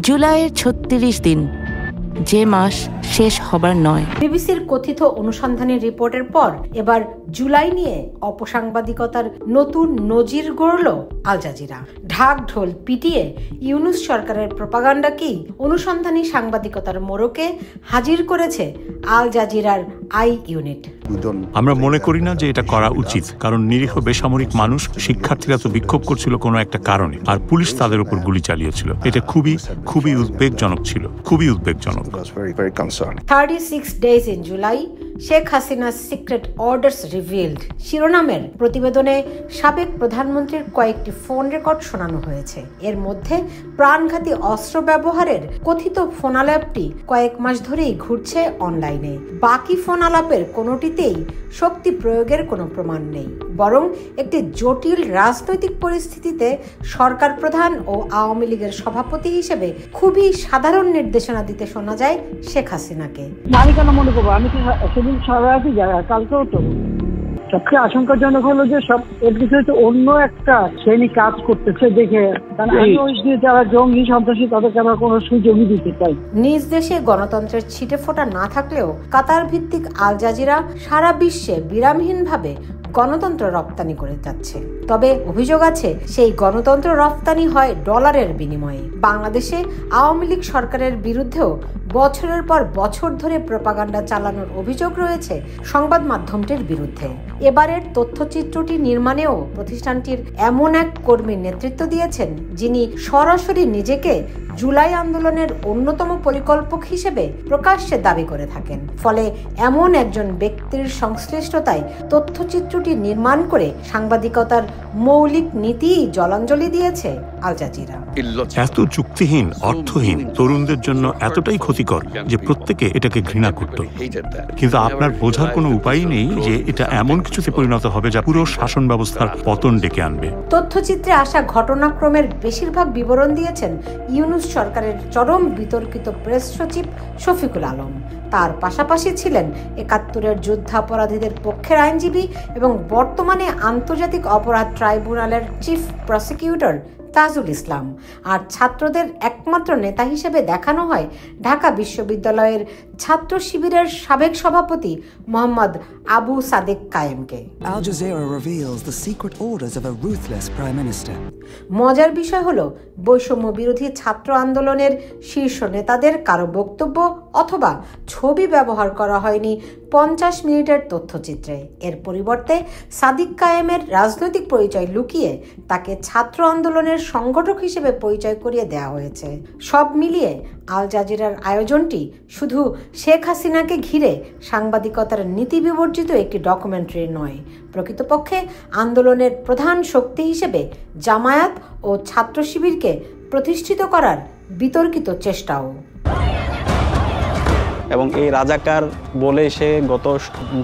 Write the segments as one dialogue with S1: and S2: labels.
S1: জুলাইয়ের ৩৬ দিন, যে মাস শেষ হবার নয়।
S2: বিবিসির কথিত অনুসন্ধানী রিপোর্টের পর এবার জুলাই নিয়ে অপসাংবাদিকতার নতুন নজির গড়ল আল জাজিরা। ঢাক ঢোল পিটিয়ে ইউনূস সরকারের প্রপাগান্ডাকেই অনুসন্ধানী সাংবাদিকতার মোড়কে হাজির করেছে আল জাজিরার আই ইউনিট।
S3: আমরা মনে করি না যে এটা করা উচিত, কারণ নিরীহ বেসামরিক মানুষ, শিক্ষার্থীরা তো বিক্ষোভ করছিল কোনো একটা কারণে, আর পুলিশ তাদের উপর গুলি চালিয়েছিল। এটা খুবই উদ্বেগজনক ছিল, খুবই উদ্বেগজনক।
S2: 36 days in July, Sheikh হাসিনা's secret orders revealed শিরোনামের প্রতিবেদনে সাবেক প্রধানমন্ত্রীর কয়েকটি ফোন রেকর্ড শোনানো হয়েছে। এর মধ্যে প্রাণঘাতী অস্ত্র ব্যবহারের কথিত ফোন আলাপটি কয়েক মাস ধরেই ঘুরছে অনলাইনে। বাকি ফোন আলাপের কোনোটিতেই শক্তি প্রয়োগের কোনো প্রমাণ নেই, বরং একটি জটিল রাজনৈতিক পরিস্থিতিতে সরকার প্রধান ও আওয়ামী লীগের সভাপতি হিসেবে খুবই সাধারণ নির্দেশনা দিতে শোনা যায় শেখ হাসিনাকে।
S4: আমি কেন মনে করবো, আমি তো সেদিন সারা রাতই যাই, কালকেও তো। সবচেয়ে আশঙ্কাজনক হলো যে সব এর বিষয়ে অন্য একটা শ্রেণী কাজ করতেছে দেখে, কারণ আমি ওই যে যারা জঙ্গি সন্ত্রাসী তাদেরকে আমরা কোনো সুযোগই দিতে চাই।
S2: নিজ দেশে গণতন্ত্রের ছিটে ফোঁটা না থাকলেও কাতার ভিত্তিক আল জাজিরা সারা বিশ্বে বিরামহীনভাবে গণতন্ত্র রপ্তানি করে যাচ্ছে। তবে অভিযোগ আছে সেই গণতন্ত্র রপ্তানি হয় ডলারের বিনিময়ে। বাংলাদেশে আওয়ামী লীগ সরকারের বিরুদ্ধেও বছরের পর বছর ধরে প্রপাগান্ডা চালানোর অভিযোগ রয়েছে সংবাদ মাধ্যমটির বিরুদ্ধে। এবারের তথ্যচিত্রটি নির্মাণেও প্রতিষ্ঠানটির এমন এক কর্মীর নেতৃত্ব দিয়েছেন যিনি সরাসরি নিজেকে জুলাই আন্দোলনের অন্যতম পরিকল্পক হিসেবে প্রকাশ্যে দাবি করে থাকেন। ফলে এমন একজন ব্যক্তির সংশ্লিষ্টতায় তথ্যচিত্রটি নির্মাণ করে সাংবাদিকতার মৌলিক নীতি জলাঞ্জলি দিয়েছে আল জাজিরা।
S3: এত যুক্তিহীন, অর্থহীন, তরুণদের জন্য এতটাই ক্ষতিকর যে প্রত্যেকে এটাকে ঘৃণা করত। কিন্তু আপনার বোঝার কোনো উপায় নেই যে এটা এমন কিছুতে পরিণত হবে যা পুরো শাসন ব্যবস্থার পতন ডেকে আনবে।
S2: তথ্যচিত্রে আসা ঘটনাক্রমের বেশিরভাগ বিবরণ দিয়েছেন ইউনূস সরকারের চরম বিতর্কিত প্রেস সচিব শফিকুল আলম। তার পাশাপাশি ছিলেন ৭১-এর যুদ্ধাপরাধীদের পক্ষের আইনজীবী এবং বর্তমানে আন্তর্জাতিক অপরাধ ট্রাইব্যুনালের চিফ প্রসিকিউটর তাজুল ইসলাম। আর ছাত্রদের একমাত্র নেতা হিসেবে দেখানো হয় ঢাকা বিশ্ববিদ্যালয়ের ছাত্র শিবিরের সাবেক সভাপতি Mohammad Abu Sadek কায়েমকে।
S5: Al Jazeera reveals the secret orders of a ruthless prime minister.
S2: মজার বিষয় হলো বৈষম্য বিরোধী ছাত্র আন্দোলনের শীর্ষ নেতাদের কারো বক্তব্য অথবা ছবি ব্যবহার করা হয়নি ৫০ মিনিটের তথ্যচিত্রে। এর পরিবর্তে সাদিক কায়েমের রাজনৈতিক পরিচয় লুকিয়ে তাকে ছাত্র আন্দোলনের সংগঠক হিসেবে পরিচয় করিয়ে দেওয়া হয়েছে। সব মিলিয়ে আল জাজিরার আয়োজনটি শুধু শেখ হাসিনাকে ঘিরে সাংবাদিকতার নীতি বিবর্জিত একটি ডকুমেন্টারি নয়, প্রকৃতপক্ষে আন্দোলনের প্রধান শক্তি হিসেবে জামায়াত ও ছাত্র শিবিরকে প্রতিষ্ঠিত করার বিতর্কিত চেষ্টাও।
S6: এবং এই রাজাকার বলে সে গত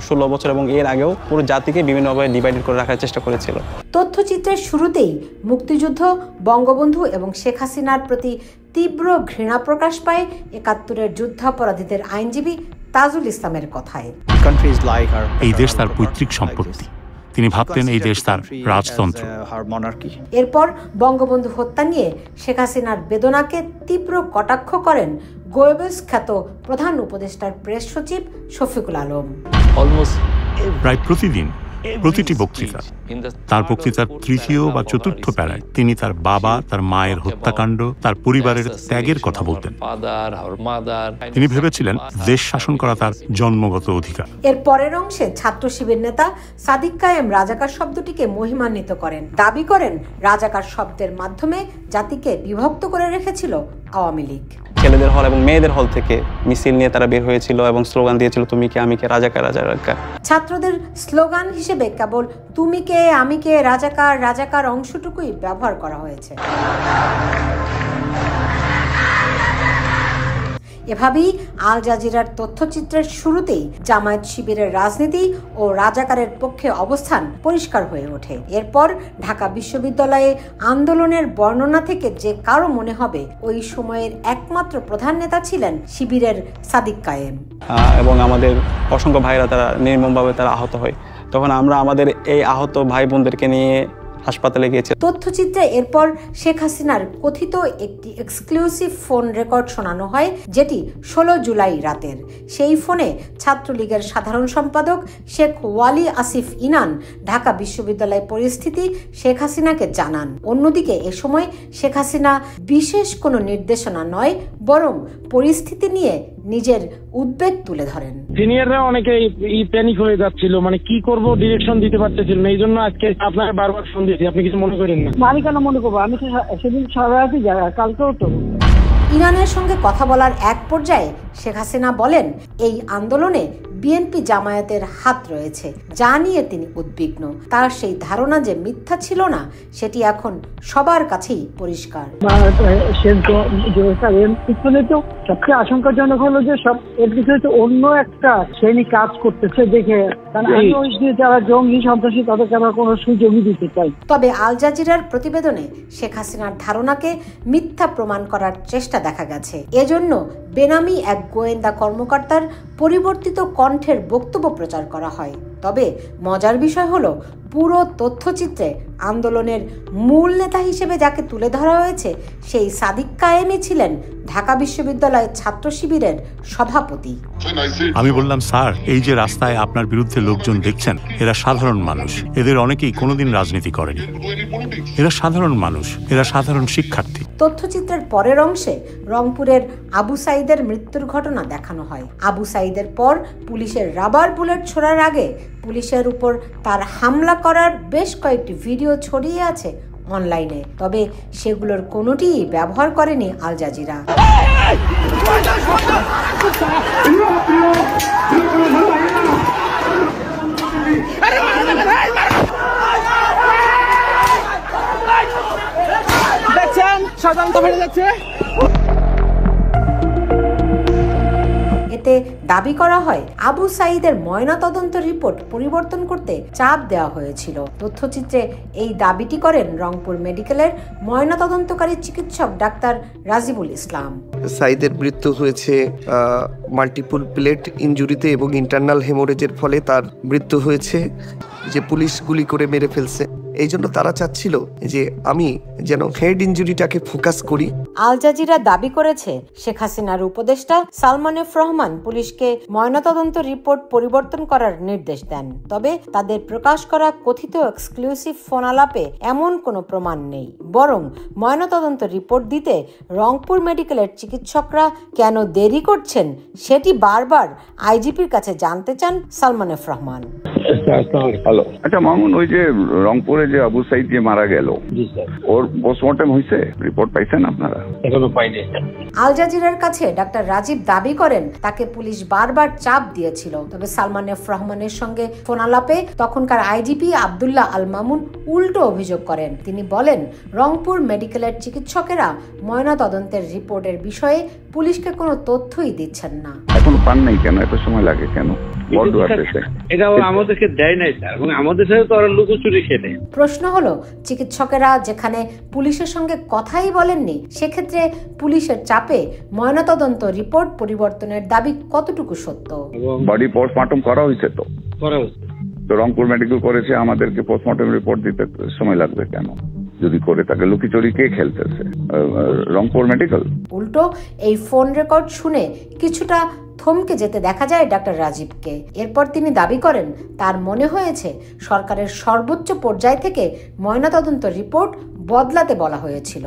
S6: ১৬ বছর এবং এর আগেও পুরো জাতিকে বিভিন্নভাবে ডিভাইডেড করে রাখার চেষ্টা করেছিল।
S2: তথ্যচিত্রের শুরুতেই মুক্তিযুদ্ধ, বঙ্গবন্ধু এবং শেখ হাসিনার প্রতি তীব্র ঘৃণা প্রকাশ পায় ৭১-এর যুদ্ধাপরাধীদের আইনজীবী তাজুল ইসলামের কথায়।
S3: এই দেশ তার পৈতৃক সম্পত্তি, তিনি ভাবতেন এই দেশ তার রাজতন্ত্র।
S2: এরপর বঙ্গবন্ধু হত্যা নিয়ে শেখ হাসিনার বেদনাকে তীব্র কটাক্ষ করেন গোয়েবলস খ্যাত প্রধান উপদেষ্টার প্রেস সচিব শফিকুল আলম।
S3: প্রায় প্রতিদিন, প্রতিটি বক্তৃতা, তার বক্তৃতার তৃতীয় বা চতুর্থ প্যারায় তিনি তার বাবা, তার মায়ের হত্যাকাণ্ড, তার পরিবারের ত্যাগের কথা বলতেন। তিনি ভেবেছিলেন দেশ শাসন করা তার জন্মগত অধিকার।
S2: এর পরের অংশে ছাত্র শিবির নেতা সাদিক কায়েম রাজাকার শব্দটিকে মহিমান্বিত করেন, দাবি করেন রাজাকার শব্দের মাধ্যমে জাতিকে বিভক্ত করে রেখেছিল আওয়ামী লীগ।
S6: ছেলেদের হল এবং মেয়েদের হল থেকে মিছিল নিয়ে তারা বের হয়েছিল এবং স্লোগান দিয়েছিল তুমি কে আমি কে, রাজাকার রাজাকার।
S2: ছাত্রদের স্লোগান হিসেবে কেবল তুমি কে আমি কে, রাজাকার রাজাকার অংশটুকুই ব্যবহার করা হয়েছে। এভাবেই আল জাজিরার তথ্যচিত্রের শুরুতেই জামায়াত শিবিরের রাজনীতি ও রাজাকারের পক্ষে অবস্থান পরিষ্কার হয়ে ওঠে। এরপর ঢাকা বিশ্ববিদ্যালয়ে আন্দোলনের বর্ণনা থেকে যে কারো মনে হবে ওই সময়ের একমাত্র প্রধান নেতা ছিলেন শিবিরের সাদিক কায়েম।
S6: এবং আমাদের অসংখ্য ভাইরা তারা নির্মমভাবে তারা আহত হয়। তখন আমরা আমাদের এই আহত ভাই বোনদেরকে নিয়ে হাসপাতালে গিয়েছে।
S2: তথ্যচিত্রে এরপর শেখ হাসিনার কথিত একটি এক্সক্লুসিভ ফোন রেকর্ড শোনানো হয়, যেটি 16 জুলাই রাতের। সেই ফোনে ছাত্রলীগের সাধারণ সম্পাদক শেখ ওয়ালি আসিফ ইনান ঢাকা বিশ্ববিদ্যালয়ের পরিস্থিতি শেখ হাসিনাকে জানান। অন্যদিকে এ সময় শেখ হাসিনা বিশেষ কোনো নির্দেশনা নয়, বরং পরিস্থিতি নিয়ে নিজের উদ্বেগ তুলে ধরেন।
S7: সিনিয়ররা অনেকে প্যানিক হয়ে যাচ্ছিল, মানে কি করব ডিরেকশন দিতে পারতেছিল না। এই জন্য আজকে আপনাকে বারবার ফোন দিয়েছি, আপনি কিছু মনে করেন না।
S4: আমি কেন মনে করবো, আমি তো সেদিন সারা রাতই জায়গা, কালকেও তো।
S2: ইরানের সঙ্গে কথা বলার এক পর্যায়ে শেখ হাসিনা বলেন, এই আন্দোলনে বিএনপি জামায়াতের হাত রয়েছে, যা নিয়ে তিনি উদ্বিগ্ন। তার সেই ধারণা যে মিথ্যা ছিল না, সেটি এখন সবার কাছেই পরিষ্কার।
S4: সবচেয়ে আশঙ্কাজনক হলো যে সব এর পিছনে তো অন্য একটা শ্রেণী কাজ করতেছে দেখে, কারণ আমি ওই যে যারা জঙ্গি সন্ত্রাসী তাদেরকে আমরা কোনো সুযোগই দিতে চাই।
S2: তবে আল জাজিরার প্রতিবেদনে শেখ হাসিনার ধারণাকে মিথ্যা প্রমাণ করার চেষ্টা দেখা গেছে। এজন্য বেনামি এক গোয়েন্দা কর্মকর্তার পরিবর্তিত কণ্ঠের বক্তব্য প্রচার করা হয়। তবে মজার বিষয় হলো, পুরো তথ্যচিত্রে আন্দোলনের মূল নেতা হিসেবে যাকে তুলে ধরা হয়েছে, সেই সাদিক কায়েমই ছিলেন ঢাকা বিশ্ববিদ্যালয়ের ছাত্র শিবিরের সভাপতি।
S3: আমি বললাম, স্যার, এই যে রাস্তায় আপনার বিরুদ্ধে লোকজন দেখছেন, এরা সাধারণ মানুষ, এদের অনেকেই কোনোদিন রাজনীতি করেনি। এরা সাধারণ মানুষ, এরা সাধারণ শিক্ষার্থী।
S2: তথ্যচিত্রের পরের অংশে রংপুরের আবু সাইদের মৃত্যুর ঘটনা দেখানো হয়। আবু সাইদের পর পুলিশের রাবার বুলেট ছোড়ার আগে পুলিশের উপর তার হামলা করার বেশ কয়েকটি ভিডিও ছড়িয়ে আছে অনলাইনে। তবে সেগুলোর কোনোটিই ব্যবহার করেনি আল জাজিরা। এতে দাবি করা হয়, আবু সাইদের ময়নাতদন্ত রিপোর্ট পরিবর্তন করতে চাপ দেওয়া হয়েছিল। তথ্যচিত্রে এই দাবিটি করেন রংপুর মেডিকেলের ময়নাতদন্তকারী চিকিৎসক ডাক্তার রাজিবুল ইসলাম।
S8: সাইদের মৃত্যু হয়েছে মাল্টিপল প্লেট ইনজুরিতে এবং ইন্টারনাল হেমোরেজের ফলে তার মৃত্যু হয়েছে, যে পুলিশ গুলি করে মেরে ফেলছে। এই জন্য তারা চাচ্ছিল যে আমি যেন হেড ইনজুরিটাকে ফোকাস করি।
S2: আল জাজিরা দাবি করেছে, শেখ হাসিনার উপদেষ্টা সালমান এফ রহমান পুলিশকে ময়নাতদন্ত রিপোর্ট পরিবর্তন করার নির্দেশ দেন। তবে তাদের প্রকাশ করা কথিত এক্সক্লুসিভ ফোন আলাপে এমন কোনো প্রমাণ নেই। বরং ময়নাতদন্ত রিপোর্ট দিতে রংপুর মেডিকেলের চিকিৎসকরা কেন দেরি করছেন, সেটি বারবার আইজিপির কাছে জানতে চান সালমান এফ রহমান।
S9: হ্যালো, আচ্ছা মামুন, ওই যে রংপুরে যে আবু সাইদ যে মারা গেল, ওর পোস্টমর্টম হয়েছে, রিপোর্ট পাইছেন আপনারা?
S7: এখনো পাইনি।
S2: আল জাজিরার কাছে ডাক্তার রাজীব দাবি করেন, তাকে পুলিশ বারবার চাপ দিয়েছিল। তবে সালমান এফ রহমানের সঙ্গে ফোন আলাপে তখনকার আইজিপি আব্দুল্লাহ আল মামুন উল্টো অভিযোগ করেন। তিনি বলেন, রংপুর মেডিকেলের চিকিৎসকেরা ময়নাতদন্তের রিপোর্টের বিষয়ে পুলিশকে কোনো তথ্যই দিচ্ছেন না।
S9: এখন পান নাই কেন? এত সময় লাগে কেন?
S7: এটা আমাদেরকে দেয় নাই স্যার, এবং আমাদের সাথে তো ওরা লুকোচুরি খেলে।
S2: প্রশ্ন হলো, চিকিৎসকেরা যেখানে পুলিশের সঙ্গে কথাই বলেননি, সেক্ষেত্রে পুলিশের চাপে ময়নাতদন্ত রিপোর্ট পরিবর্তনের দাবি কতটুকু সত্য?
S9: বডি পোস্টমর্টম করা হয়েছে তো রংপুর মেডিকেল করেছে, আমাদেরকে পোস্টমর্টম রিপোর্ট দিতে সময় লাগবে কেন? যদি করে তাকে লুকিচুরি কে খেলতেছে? রংপুর মেডিকেল।
S2: উল্টো এই ফোন রেকর্ড শুনে কিছুটা থমকে যেতে দেখা যায় ডাক্তার রাজীবকে। এরপর তিনি দাবি করেন, তার মনে হয়েছে সরকারের সর্বোচ্চ পর্যায় থেকে ময়নাতদন্ত রিপোর্ট বদলাতে বলা হয়েছিল।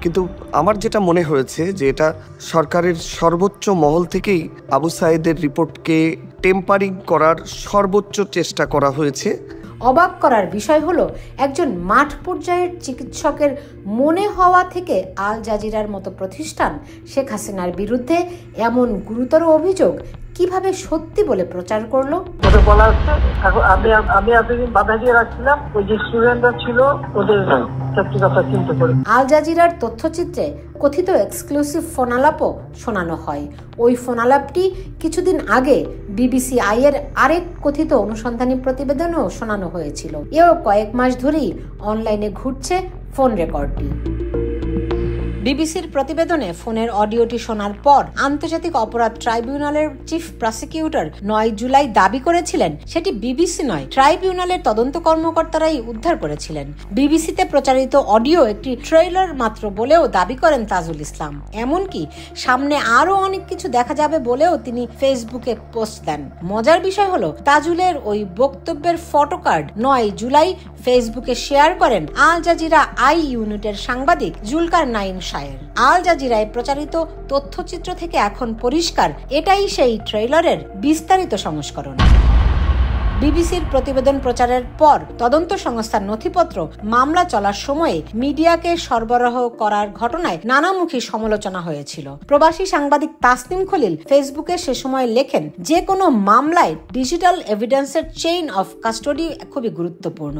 S8: কিন্তু আমার যেটা মনে হয়েছে যে এটা সরকারের সর্বোচ্চ মহল থেকেই আবু সাইদের রিপোর্টকে টেম্পারিং করার সর্বোচ্চ চেষ্টা করা হয়েছে।
S2: অবাক করার বিষয় হলো, একজন মাঠ পর্যায়ের চিকিৎসকের মনে হওয়া থেকে আল জাজিরার মতো প্রতিষ্ঠান শেখ হাসিনার বিরুদ্ধে এমন গুরুতর অভিযোগ কিভাবে সত্যি বলে প্রচার করলো?
S4: আমি এতদিন বাধা দিয়ে রাখছিলাম, ওই যে স্টুডেন্টরা ছিল ওদের
S2: আল জাজিরার তথ্যচিত্রে কথিত এক্সক্লুসিভ ফোন আলাপও শোনানো হয়। ওই ফোন আলাপটি কিছুদিন আগে বিবিসি এর আরেক কথিত অনুসন্ধানী প্রতিবেদনেও শোনানো হয়েছিল। এও কয়েক মাস ধরেই অনলাইনে ঘুরছে ফোন রেকর্ডটি। বিবিসির প্রতিবেদনে ফোনের অডিওটি শোনার পর আন্তর্জাতিক অপরাধ ট্রাইব্যুনালের চিফ প্রসিকিউটর 9 জুলাই দাবি করেছিলেন সেটি বিবিসি নয়, ট্রাইব্যুনালের তদন্ত কর্মকর্তারাই উদ্ধার করেছিলেন। বিবিসিতে প্রচারিত অডিও একটি ট্রেইলার মাত্র বলেও দাবি করেন তাজুল ইসলাম। এমনকি সামনে আরো অনেক কিছু দেখা যাবে বলেও তিনি ফেসবুকে পোস্ট দেন। মজার বিষয় হলো তাজুলের ওই বক্তব্যের ফটোকার্ড 9 জুলাই ফেসবুকে শেয়ার করেন আল জাজিরা আই ইউনিটের সাংবাদিক জুলকার নাইন শায়ের। আল জাজিরায় প্রচারিত তথ্যচিত্র থেকে এখন পরিষ্কার এটাই সেই ট্রেইলারের বিস্তারিত সংস্করণ। বিবিসির প্রতিবেদন প্রচারের পর তদন্ত সংস্থার নথিপত্র মামলা চলার সময়ে মিডিয়াকে সরবরাহ করার ঘটনায় নানামুখী সমালোচনা হয়েছিল। প্রবাসী সাংবাদিক তাসনিম খলিল ফেসবুকে সে সময় লেখেন, যে কোনো মামলায় ডিজিটাল এভিডেন্সের চেইন অফ কাস্টডি খুবই গুরুত্বপূর্ণ।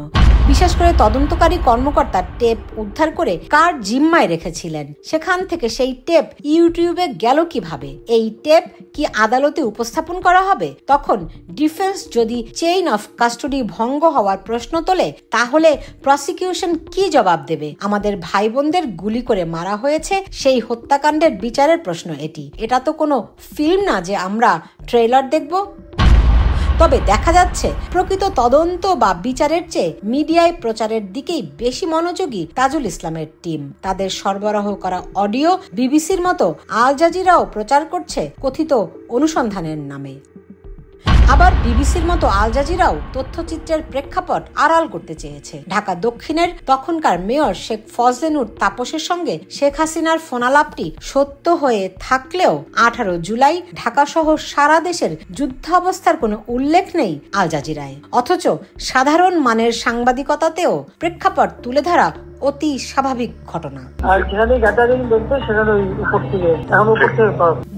S2: বিশেষ করে তদন্তকারী কর্মকর্তা টেপ উদ্ধার করে কার জিম্মায় রেখেছিলেন, সেখান থেকে সেই টেপ ইউটিউবে গেল কিভাবে, এই টেপ কি আদালতে উপস্থাপন করা হবে। তখন ডিফেন্স যদি চেইন অফ কাস্টডি ভঙ্গ হওয়ার প্রশ্ন তোলে তাহলে প্রসিকিউশন কি জবাব দেবে? আমাদের ভাই বোনদের গুলি করে মারা হয়েছে, সেই হত্যাকাণ্ডের বিচারের প্রশ্ন এটি। এটা তো কোনো ফিল্ম না যে আমরা ট্রেলার দেখব। তবে দেখা যাচ্ছে প্রকৃত তদন্ত বা বিচারের চেয়ে মিডিয়ায় প্রচারের দিকেই বেশি মনোযোগী তাজুল ইসলামের টিম। তাদের সরবরাহ করা অডিও বিবিসির মতো আল জাজিরাও প্রচার করছে কথিত অনুসন্ধানের নামে। আবার বিবিসির মতো আল জাজিরাও তথ্যচিত্রের প্রেক্ষাপট আড়াল করতে চেয়েছে। ঢাকা দক্ষিণের তখনকার মেয়র শেখ ফজলে নূর তাপসের সঙ্গে শেখ হাসিনার ফোনালাপটি সত্য হয়ে থাকলেও 18 জুলাই ঢাকা সহ সারা দেশের যুদ্ধাবস্থার কোনো উল্লেখ নেই আল জাজিরায়। অথচ সাধারণ মানের সাংবাদিকতাতেও প্রেক্ষাপট তুলে ধরা অতি স্বাভাবিক ঘটনা।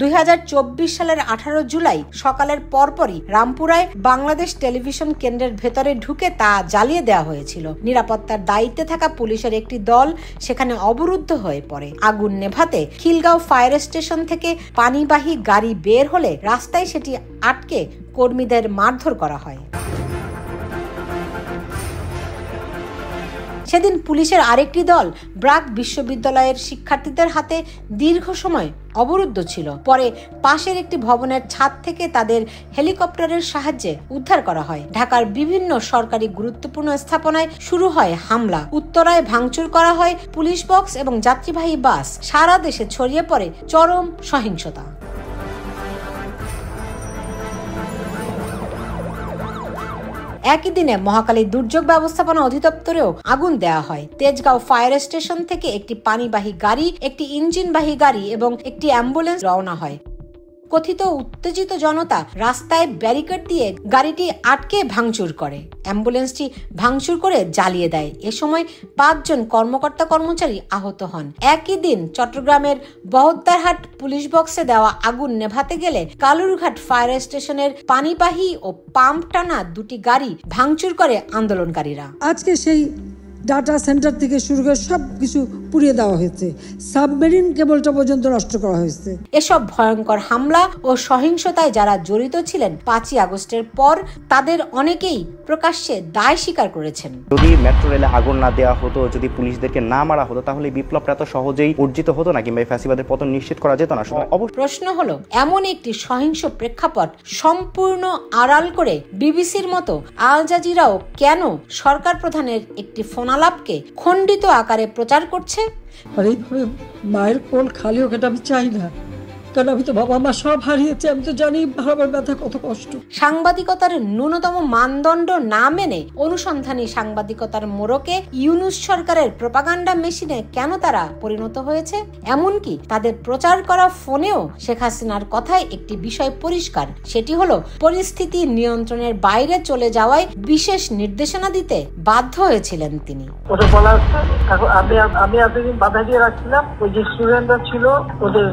S2: 2024 সালের 18 জুলাই সকালের পরপরই রামপুরায় বাংলাদেশ টেলিভিশন কেন্দ্রের ভেতরে ঢুকে তা জ্বালিয়ে দেওয়া হয়েছিল। নিরাপত্তার দায়িত্বে থাকা পুলিশের একটি দল সেখানে অবরুদ্ধ হয়ে পড়ে। আগুন নেভাতে খিলগাঁও ফায়ার স্টেশন থেকে পানিবাহী গাড়ি বের হলে রাস্তায় সেটি আটকে কর্মীদের মারধর করা হয়। সেদিন পুলিশের আরেকটি দল ব্রাক বিশ্ববিদ্যালয়ের শিক্ষার্থীদের হাতে দীর্ঘ সময় অবরুদ্ধ ছিল। পরে পাশের একটি ভবনের ছাদ থেকে তাদের হেলিকপ্টারের সাহায্যে উদ্ধার করা হয়। ঢাকার বিভিন্ন সরকারি গুরুত্বপূর্ণ স্থাপনায় শুরু হয় হামলা। উত্তরায় ভাঙচুর করা হয় পুলিশ বক্স এবং যাত্রীবাহী বাস। সারা দেশে ছড়িয়ে পড়ে চরম সহিংসতা। একই দিনে মহাখালী দুর্যোগ ব্যবস্থাপনা অধিদপ্তরেও আগুন দেওয়া হয়। তেজগাঁও ফায়ার স্টেশন থেকে একটি পানিবাহী গাড়ি, একটি ইঞ্জিনবাহী গাড়ি এবং একটি অ্যাম্বুলেন্স রওনা হয়। কথিত উত্তেজিত জনতা রাস্তায় ব্যারিকেড দিয়ে গাড়িটি আটকে ভাঙচুর করে, অ্যাম্বুলেন্সটি ভাঙচুর করে জ্বালিয়ে দেয়। এ সময় 5 জন কর্মকর্তা কর্মচারী আহত হন। একই দিন চট্টগ্রামের বহদ্দারহাট পুলিশ বক্সে দেওয়া আগুন নেভাতে গেলে কালুরঘাট ফায়ার স্টেশনের পানিবাহী ও পাম্প টানা 2টি গাড়ি ভাঙচুর করে আন্দোলনকারীরা।
S10: আজকে সেই ডাটা সেন্টার থেকে শুরু করে সবকিছু পুড়িয়ে দেওয়া হয়েছে, সাবমেরিন কেবলটা পর্যন্ত নষ্ট করা হয়েছে।
S2: এসব ভয়ঙ্কর হামলা ও সহিংসতায় যারা জড়িত ছিলেন 5ই আগস্টের পর তাদের অনেকেই প্রকাশ্যে দায় স্বীকার করেছেন।
S11: যদি মেট্রো রেলে আগুন না দেওয়া হতো, যদি পুলিশদেরকে না মারা হতো, তাহলে বিপ্লবটা এত সহজেই অর্জিত হতো না, কিংবা ফ্যাসিবাদের পতন নিশ্চিত করা যেত না।
S2: প্রশ্ন হলো, এমন একটি সহিংস প্রেক্ষাপট সম্পূর্ণ আড়াল করে বিবিসির মতো আল জাজিরাও কেন সরকার প্রধানের একটি ফোনালাপকে খণ্ডিত আকারে প্রচার করছে?
S10: আর এইভাবে মায়ের কোল খালি হোক এটা আমি চাই না, কারণ আমি তো বাবা মা সব হারিয়েছি, আমি তো জানি বাবার ব্যথা কত কষ্ট।
S2: সাংবাদিকতার ন্যূনতম মানদণ্ড না মেনে অনুসন্ধানী সাংবাদিকতার মোড়কে ইউনূস সরকারের প্রপাগান্ডা মেশিনে কেন তারা পরিণত হয়েছে? এমনকি তাদের প্রচার করা ফোনেও শেখ হাসিনার কথায় একটি বিষয় পরিষ্কার, সেটি হলো পরিস্থিতি নিয়ন্ত্রণের বাইরে চলে যাওয়ায় বিশেষ নির্দেশনা দিতে বাধ্য হয়েছিলেন তিনি।
S4: ওটা বলা হচ্ছে, আমি এতদিন বাধা দিয়ে রাখছিলাম, ওই যে স্টুডেন্টরা ছিল ওদের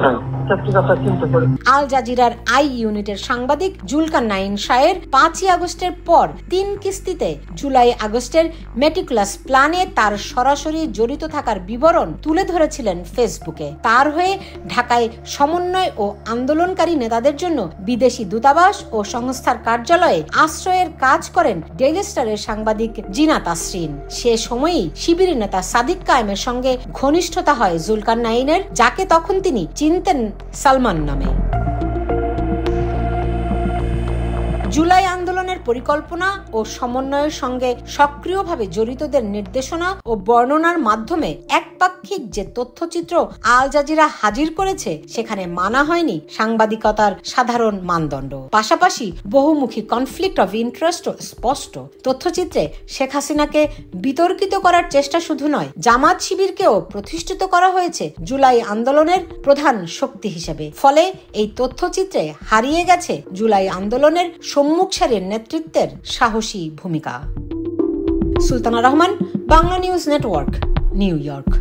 S4: কথা চিন্তা করি।
S2: আল জাজিরার আই ইউনিটের সাংবাদিক জুলকারনাইন শাহের 5ই আগস্টের পর 3 কিস্তিতে জুলাই আগস্টের মেটিকুলাস প্ল্যানে তার সরাসরি জড়িত থাকার বিবরণ তুলে ধরেছিলেন ফেসবুকে। তার হয়ে ঢাকায় সমন্বয় ও আন্দোলনকারী নেতাদের জন্য বিদেশি দূতাবাস ও সংস্থার কার্যালয়ে আশ্রয়ের কাজ করেন ডেইলি স্টারের সাংবাদিক জিনা তাসরিন। সে সময়ই শিবির নেতা সাদিক কায়েমের সঙ্গে ঘনিষ্ঠতা হয় জুলকারনাইনের, যাকে তখন তিনি চিনতেন সালমান নামে। জুলাই আন্দোলনের পরিকল্পনা ও সমন্বয়ের সঙ্গে সক্রিয়ভাবে জড়িতদের নির্দেশনা ও বর্ণনার মাধ্যমে একপাক্ষিক যে তথ্যচিত্র আল জাজিরা হাজির করেছে সেখানে মানা হয়নি সাংবাদিকতার সাধারণ মানদণ্ড। পাশাপাশি বহুমুখী কনফ্লিক্ট অফ ইন্টারেস্ট স্পষ্ট। তথ্যচিত্রে শেখ হাসিনাকে বিতর্কিত করার চেষ্টা শুধু নয়, জামাত শিবিরকেও প্রতিষ্ঠিত করা হয়েছে জুলাই আন্দোলনের প্রধান শক্তি হিসেবে। ফলে এই তথ্যচিত্রে হারিয়ে গেছে জুলাই আন্দোলনের সম্মুখ সারির নেতৃত্বের সাহসী ভূমিকা। Sultana Rahman, Bangla news network, new York.